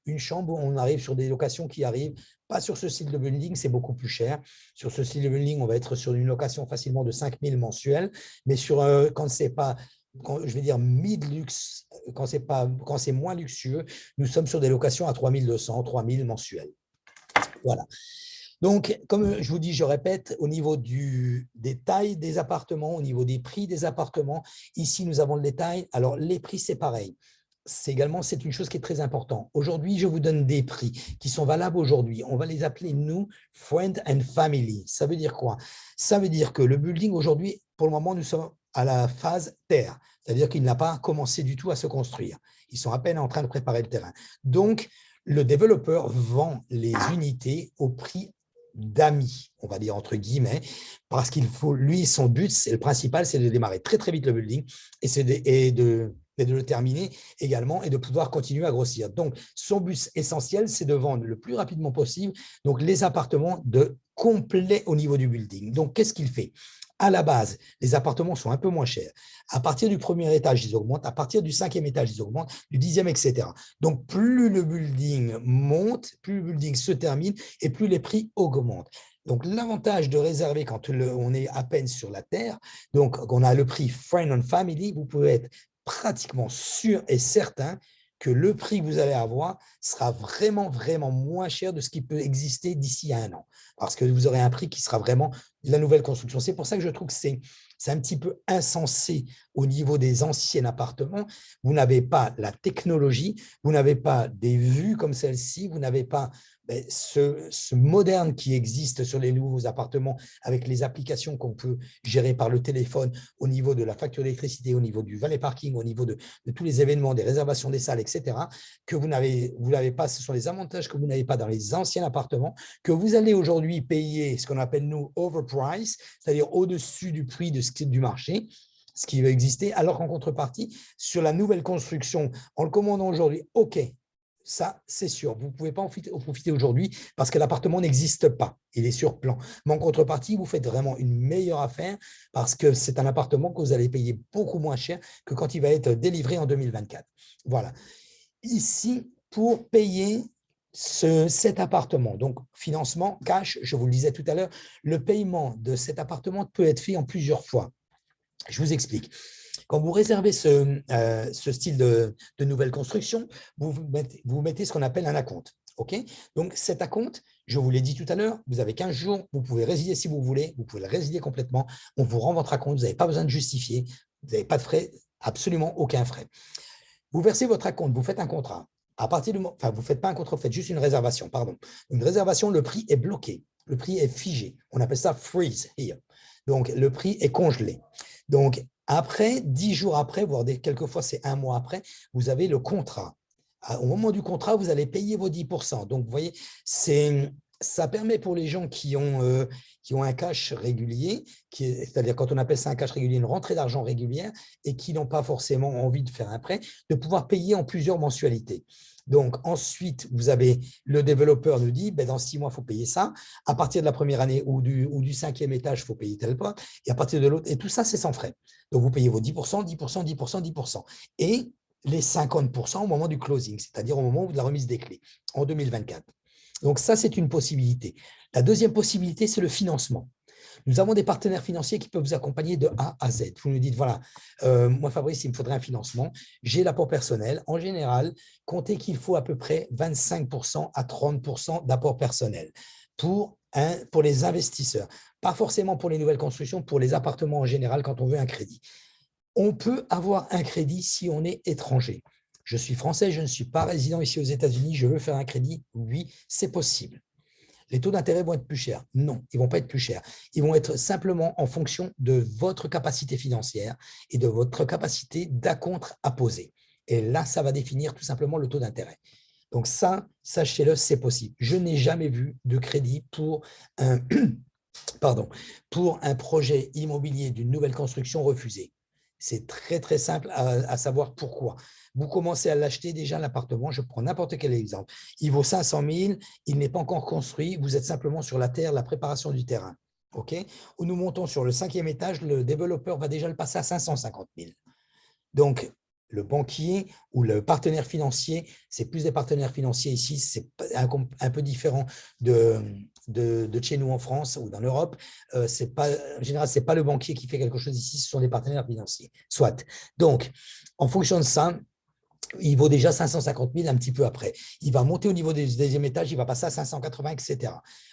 S1: une chambre où on arrive sur des locations qui arrivent, pas sur ce style de building, c'est beaucoup plus cher. Sur ce style de building, on va être sur une location facilement de 5 000 mensuels, mais quand c'est pas je vais dire mid-luxe, quand c'est moins luxueux, nous sommes sur des locations à 3 200, 3 000 mensuels. Voilà. Donc, comme je vous dis, je répète, au niveau des tailles des appartements, au niveau des prix des appartements, ici, nous avons le détail. Alors, les prix, c'est pareil. C'est une chose qui est très importante. Aujourd'hui, je vous donne des prix qui sont valables aujourd'hui. On va les appeler, nous, Friend and Family. Ça veut dire quoi? Ça veut dire que le building, aujourd'hui, pour le moment, nous sommes à la phase terre. C'est-à-dire qu'il n'a pas commencé du tout à se construire. Ils sont à peine en train de préparer le terrain. Donc, le développeur vend les unités au prix d'amis, on va dire entre guillemets, parce qu'il faut, lui, son but, c'est le principal, c'est de démarrer très très vite le building et de le terminer également et de pouvoir continuer à grossir. Donc, son but essentiel, c'est de vendre le plus rapidement possible donc les appartements de complet au niveau du building. Donc, qu'est-ce qu'il fait? À la base, les appartements sont un peu moins chers. À partir du premier étage, ils augmentent. À partir du 5e étage, ils augmentent. Du 10e, etc. Donc, plus le building monte, plus le building se termine et plus les prix augmentent. Donc, l'avantage de réserver quand on est à peine sur la terre, donc on a le prix Friend and Family, vous pouvez être pratiquement sûr et certain que le prix que vous allez avoir sera vraiment, vraiment moins cher de ce qui peut exister d'ici à 1 an. Parce que vous aurez un prix qui sera vraiment de la nouvelle construction. C'est pour ça que je trouve que c'est un petit peu insensé au niveau des anciens appartements. Vous n'avez pas la technologie, vous n'avez pas des vues comme celle-ci, vous n'avez pas ce moderne qui existe sur les nouveaux appartements avec les applications qu'on peut gérer par le téléphone au niveau de la facture d'électricité, au niveau du valet parking, au niveau de tous les événements, des réservations des salles, etc., que vous n'avez pas. Ce sont les avantages que vous n'avez pas dans les anciens appartements, que vous allez aujourd'hui payer ce qu'on appelle, nous, overprice, c'est-à-dire au-dessus du prix du marché, ce qui va exister, alors qu'en contrepartie, sur la nouvelle construction, en le commandant aujourd'hui, OK, ça, c'est sûr. Vous ne pouvez pas en profiter aujourd'hui parce que l'appartement n'existe pas. Il est sur plan. Mais en contrepartie, vous faites vraiment une meilleure affaire parce que c'est un appartement que vous allez payer beaucoup moins cher que quand il va être délivré en 2024. Voilà. Ici, pour payer cet appartement, donc financement, cash, je vous le disais tout à l'heure, le paiement de cet appartement peut être fait en plusieurs fois. Je vous explique. Quand vous réservez ce style de nouvelle construction, vous mettez ce qu'on appelle un acompte. Okay, donc, cet acompte, je vous l'ai dit tout à l'heure, vous avez 15 jours, vous pouvez résilier si vous voulez, vous pouvez le résilier complètement, on vous rend votre acompte, vous n'avez pas besoin de justifier, vous n'avez pas de frais, absolument aucun frais. Vous versez votre acompte, vous faites un contrat. Vous ne faites pas un contrat, vous faites juste une réservation, pardon. Une réservation, le prix est bloqué, le prix est figé. On appelle ça freeze here. Donc, le prix est congelé. Donc, après, 10 jours après, voire quelquefois c'est 1 mois après, vous avez le contrat. Au moment du contrat, vous allez payer vos 10%. Donc, vous voyez, ça permet pour les gens qui ont un cash régulier, c'est-à-dire quand on appelle ça un cash régulier, une rentrée d'argent régulière, et qui n'ont pas forcément envie de faire un prêt, de pouvoir payer en plusieurs mensualités. Donc, ensuite, vous avez le développeur nous dit, dans 6 mois, il faut payer ça. À partir de la première année ou du 5e étage, il faut payer tel point. Et à partir de l'autre, et tout ça, c'est sans frais. Donc, vous payez vos 10%, 10%, 10%, 10%. Et les 50% au moment du closing, c'est-à-dire au moment de la remise des clés, en 2024. Donc, ça, c'est une possibilité. La deuxième possibilité, c'est le financement. Nous avons des partenaires financiers qui peuvent vous accompagner de A à Z. Vous nous dites, voilà, moi, Fabrice, il me faudrait un financement. J'ai l'apport personnel. En général, comptez qu'il faut à peu près 25% à 30% d'apport personnel pour les investisseurs. Pas forcément pour les nouvelles constructions, pour les appartements en général, quand on veut un crédit. On peut avoir un crédit si on est étranger. Je suis français, je ne suis pas résident ici aux États-Unis, je veux faire un crédit. Oui, c'est possible. Les taux d'intérêt vont être plus chers? Non, ils ne vont pas être plus chers. Ils vont être simplement en fonction de votre capacité financière et de votre capacité d'acompte à poser. Et là, ça va définir tout simplement le taux d'intérêt. Donc ça, sachez-le, c'est possible. Je n'ai jamais vu de crédit pour un projet immobilier d'une nouvelle construction refusé. C'est très, très simple à savoir pourquoi. Vous commencez à l'acheter déjà, l'appartement, je prends n'importe quel exemple. Il vaut 500 000, il n'est pas encore construit, vous êtes simplement sur la terre, la préparation du terrain. OK? Où nous montons sur le 5e étage, le développeur va déjà le passer à 550 000. Donc, le banquier ou le partenaire financier, c'est plus des partenaires financiers ici, c'est un peu différent de chez nous en France ou dans l'Europe. En général, ce n'est pas le banquier qui fait quelque chose ici, ce sont des partenaires financiers. Soit. Donc, en fonction de ça, il vaut déjà 550 000 un petit peu après. Il va monter au niveau du deuxième étage, il va passer à 580, etc.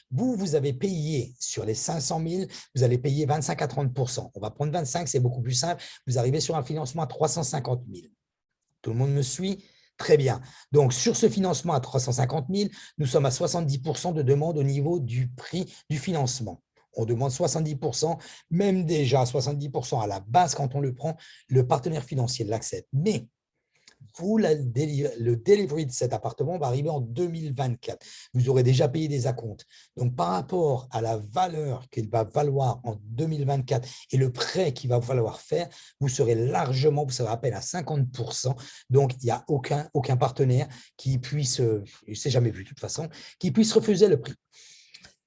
S1: Vous avez payé sur les 500 000, vous allez payer 25 à 30 %. On va prendre 25, c'est beaucoup plus simple. Vous arrivez sur un financement à 350 000. Tout le monde me suit? Très bien. Donc, sur ce financement à 350 000, nous sommes à 70 % de demande au niveau du prix du financement. On demande 70 %, même déjà 70 % à la base, quand on le prend, le partenaire financier l'accepte. Mais le delivery de cet appartement va arriver en 2024. Vous aurez déjà payé des acomptes. Donc, par rapport à la valeur qu'il va valoir en 2024 et le prêt qu'il va falloir faire, vous serez à peine à 50 %. Donc, il n'y a aucun partenaire qui puisse, je ne sais jamais vu de toute façon, qui puisse refuser le prix.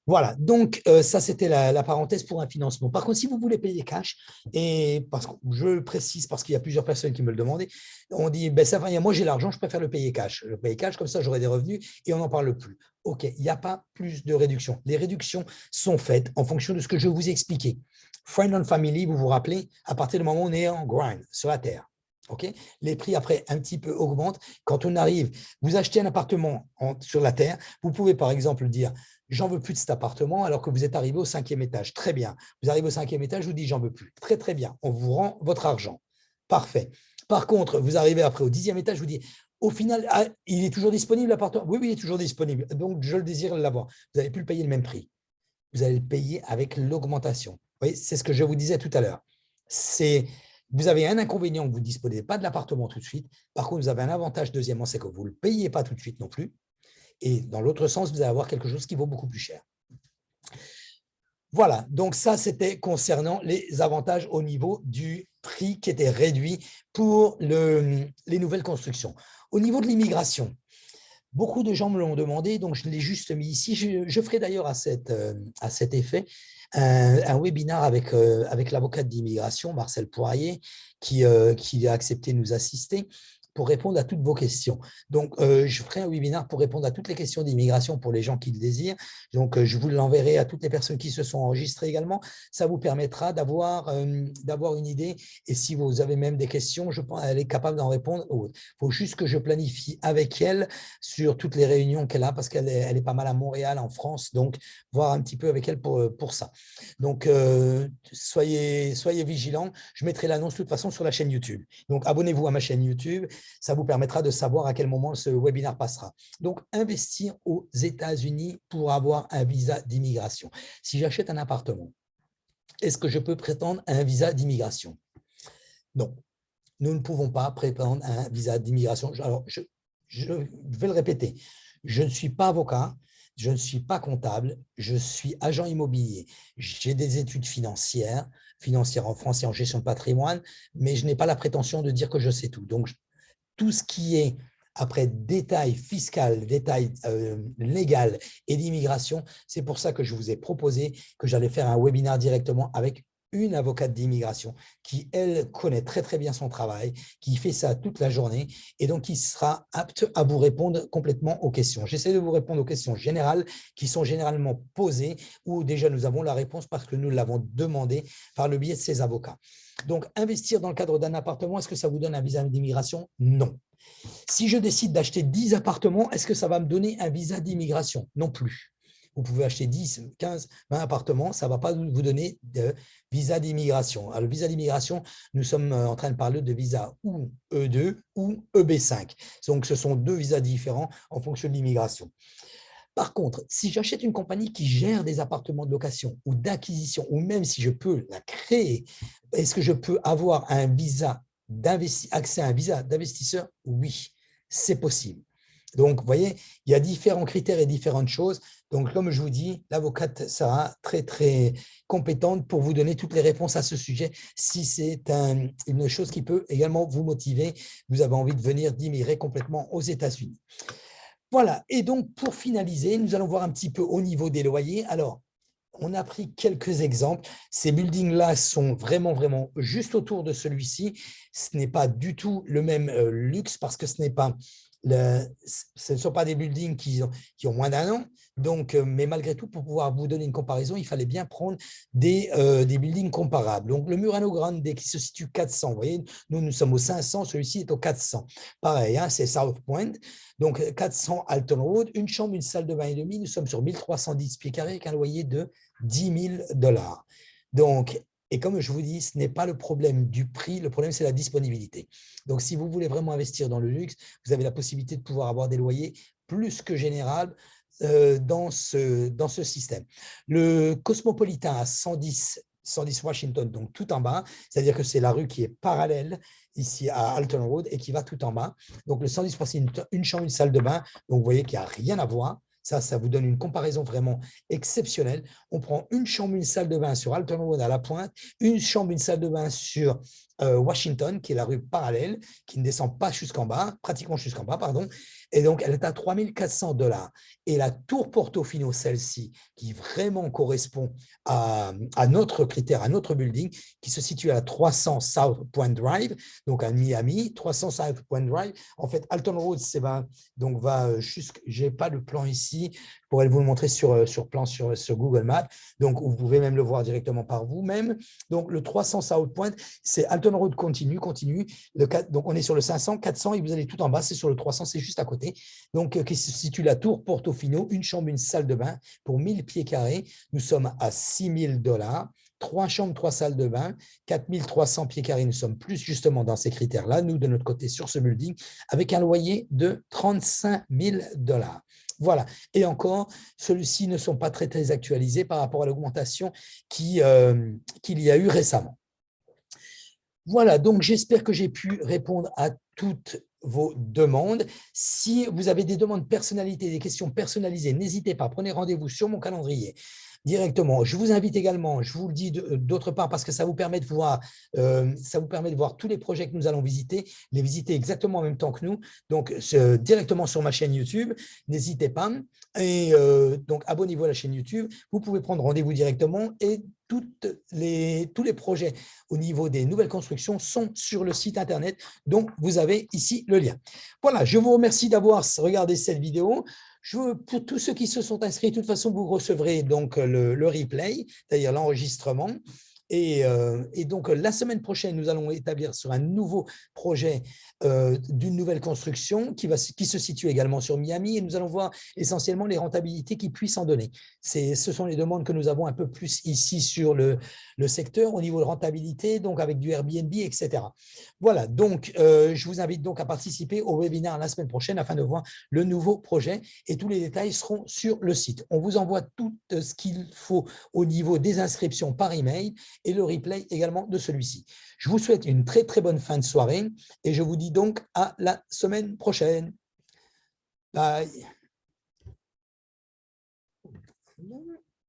S1: Voilà, donc ça, c'était la parenthèse pour un financement. Par contre, si vous voulez payer cash, et parce que je le précise parce qu'il y a plusieurs personnes qui me le demandaient, on dit, ben, ça va, moi j'ai l'argent, je préfère le payer cash. Le payer cash, comme ça, j'aurai des revenus et on n'en parle plus. OK, il n'y a pas plus de réduction. Les réductions sont faites en fonction de ce que je vous ai expliqué. Friend and family, vous vous rappelez, à partir du moment où on est en grind, sur la terre. Okay, les prix après un petit peu augmentent. Quand on arrive, vous achetez un appartement sur la terre, vous pouvez par exemple dire j'en veux plus de cet appartement alors que vous êtes arrivé au 5e étage. Très bien. Vous arrivez au 5e étage, je vous dis j'en veux plus. Très, très bien. On vous rend votre argent. Parfait. Par contre, vous arrivez après au 10e étage, je vous dis au final, il est toujours disponible l'appartement? Oui, oui, il est toujours disponible. Donc, je le désire l'avoir. Vous n'allez plus le payer le même prix. Vous allez le payer avec l'augmentation. Vous voyez, c'est ce que je vous disais tout à l'heure. Vous avez un inconvénient que vous ne disposez pas de l'appartement tout de suite. Par contre, vous avez un avantage deuxièmement, c'est que vous ne le payez pas tout de suite non plus. Et dans l'autre sens, vous allez avoir quelque chose qui vaut beaucoup plus cher. Voilà, donc ça, c'était concernant les avantages au niveau du prix qui était réduit pour les nouvelles constructions. Au niveau de l'immigration, beaucoup de gens me l'ont demandé, donc je l'ai juste mis ici. Je ferai d'ailleurs à cet effet un webinaire avec l'avocate d'immigration, Marcel Poirier, qui a accepté de nous assister pour répondre à toutes vos questions. Donc, je ferai un webinaire pour répondre à toutes les questions d'immigration pour les gens qui le désirent. Donc, je vous l'enverrai à toutes les personnes qui se sont enregistrées également. Ça vous permettra d'avoir une idée. Et si vous avez même des questions, je pense qu'elle est capable d'en répondre. Il faut juste que je planifie avec elle sur toutes les réunions qu'elle a, parce qu'elle est pas mal à Montréal, en France. Donc, voir un petit peu avec elle pour ça. Donc, soyez vigilants. Je mettrai l'annonce de toute façon sur la chaîne YouTube. Donc, abonnez-vous à ma chaîne YouTube. Ça vous permettra de savoir à quel moment ce webinaire passera. Donc, investir aux États-Unis pour avoir un visa d'immigration. Si j'achète un appartement, est-ce que je peux prétendre à un visa d'immigration? Non, nous ne pouvons pas prétendre à un visa d'immigration. Alors, je vais le répéter. Je ne suis pas avocat, je ne suis pas comptable, je suis agent immobilier. J'ai des études financières en France et en gestion de patrimoine, mais je n'ai pas la prétention de dire que je sais tout. Donc, tout ce qui est après détail fiscal, détail légal et d'immigration, c'est pour ça que je vous ai proposé que j'allais faire un webinaire directement avec une avocate d'immigration qui, elle, connaît très, très bien son travail, qui fait ça toute la journée et donc qui sera apte à vous répondre complètement aux questions. J'essaie de vous répondre aux questions générales qui sont généralement posées où déjà nous avons la réponse parce que nous l'avons demandé par le biais de ces avocats. Donc, investir dans le cadre d'un appartement, est-ce que ça vous donne un visa d'immigration? Non. Si je décide d'acheter 10 appartements, est-ce que ça va me donner un visa d'immigration? Non plus. Vous pouvez acheter 10, 15, 20 appartements, ça ne va pas vous donner de visa d'immigration. Alors, le visa d'immigration, nous sommes en train de parler de visa ou E2 ou EB5. Donc, ce sont deux visas différents en fonction de l'immigration. Par contre, si j'achète une compagnie qui gère des appartements de location ou d'acquisition, ou même si je peux la créer, est-ce que je peux avoir accès à un visa d'investisseur? Oui, c'est possible. Donc, vous voyez, il y a différents critères et différentes choses. Donc, comme je vous dis, l'avocate sera très, très compétente pour vous donner toutes les réponses à ce sujet. Si c'est une chose qui peut également vous motiver, vous avez envie de venir d'immigrer complètement aux États-Unis. Voilà. Et donc, pour finaliser, nous allons voir un petit peu au niveau des loyers. Alors, on a pris quelques exemples. Ces buildings-là sont vraiment, vraiment juste autour de celui-ci. Ce n'est pas du tout le même luxe parce que ce ne sont pas des buildings qui ont moins d'un an. Donc, mais malgré tout, pour pouvoir vous donner une comparaison, il fallait bien prendre des buildings comparables. Donc, le Murano Grande qui se situe 400, vous voyez, nous sommes au 500, celui-ci est au 400. Pareil, hein, c'est South Point. Donc, 400 Alton Road, une chambre, une salle de bain et demi. Nous sommes sur 1310 pieds carrés avec un loyer de 10 000 $. Donc, et comme je vous dis, ce n'est pas le problème du prix, le problème, c'est la disponibilité. Donc, si vous voulez vraiment investir dans le luxe, vous avez la possibilité de pouvoir avoir des loyers plus que générables dans ce système. Le Cosmopolitan à 110 Washington, donc tout en bas, c'est-à-dire que c'est la rue qui est parallèle ici à Alton Road et qui va tout en bas. Donc, le 110, c'est une chambre, une salle de bain. Donc, vous voyez qu'il n'y a rien à voir. Ça vous donne une comparaison vraiment exceptionnelle. On prend une chambre, une salle de bain sur Alton Road à la pointe, une chambre, une salle de bain sur Washington, qui est la rue parallèle, qui ne descend pas jusqu'en bas, pratiquement jusqu'en bas, pardon. Et donc, elle est à 3 400 $. Et la tour Portofino, celle-ci, qui vraiment correspond à notre critère, à notre building, qui se situe à 300 South Point Drive, donc à Miami, 300 South Point Drive. En fait, Alton Road, donc je n'ai pas le plan ici, je pourrais vous le montrer sur plan sur Google Maps, donc vous pouvez même le voir directement par vous-même. Donc, le 300 South Point, c'est Alton Road continue. Donc, on est sur le 500, 400 et vous allez tout en bas, c'est sur le 300, c'est juste à côté. Donc, qui se situe la tour Portofino, une chambre, une salle de bain pour 1000 pieds carrés. Nous sommes à 6 000 $. 3 chambres, 3 salles de bain, 4 300 pieds carrés. Nous sommes plus justement dans ces critères-là, nous, de notre côté, sur ce building, avec un loyer de 35 000 $. Voilà. Et encore, ceux-ci ne sont pas très, très actualisés par rapport à l'augmentation qu'il y a eu récemment. Voilà, donc j'espère que j'ai pu répondre à toutes vos demandes. Si vous avez des demandes personnalisées, des questions personnalisées, n'hésitez pas, prenez rendez-vous sur mon calendrier directement. Je vous invite également, je vous le dis d'autre part, parce que ça vous permet de voir tous les projets que nous allons visiter, les visiter exactement en même temps que nous, donc directement sur ma chaîne YouTube. N'hésitez pas. Et donc, abonnez-vous à la chaîne YouTube. Vous pouvez prendre rendez-vous directement et tous les projets au niveau des nouvelles constructions sont sur le site Internet. Donc, vous avez ici le lien. Voilà, je vous remercie d'avoir regardé cette vidéo. Pour tous ceux qui se sont inscrits, de toute façon, vous recevrez donc le replay, c'est-à-dire l'enregistrement. Et donc, la semaine prochaine, nous allons établir sur un nouveau projet d'une nouvelle construction qui se situe également sur Miami et nous allons voir essentiellement les rentabilités qui puissent en donner. Ce sont les demandes que nous avons un peu plus ici sur le secteur au niveau de rentabilité, donc avec du Airbnb, etc. Voilà, donc je vous invite donc à participer au webinaire la semaine prochaine afin de voir le nouveau projet et tous les détails seront sur le site. On vous envoie tout ce qu'il faut au niveau des inscriptions par email et le replay également de celui-ci. Je vous souhaite une très très bonne fin de soirée et je vous dis donc à la semaine prochaine. Bye.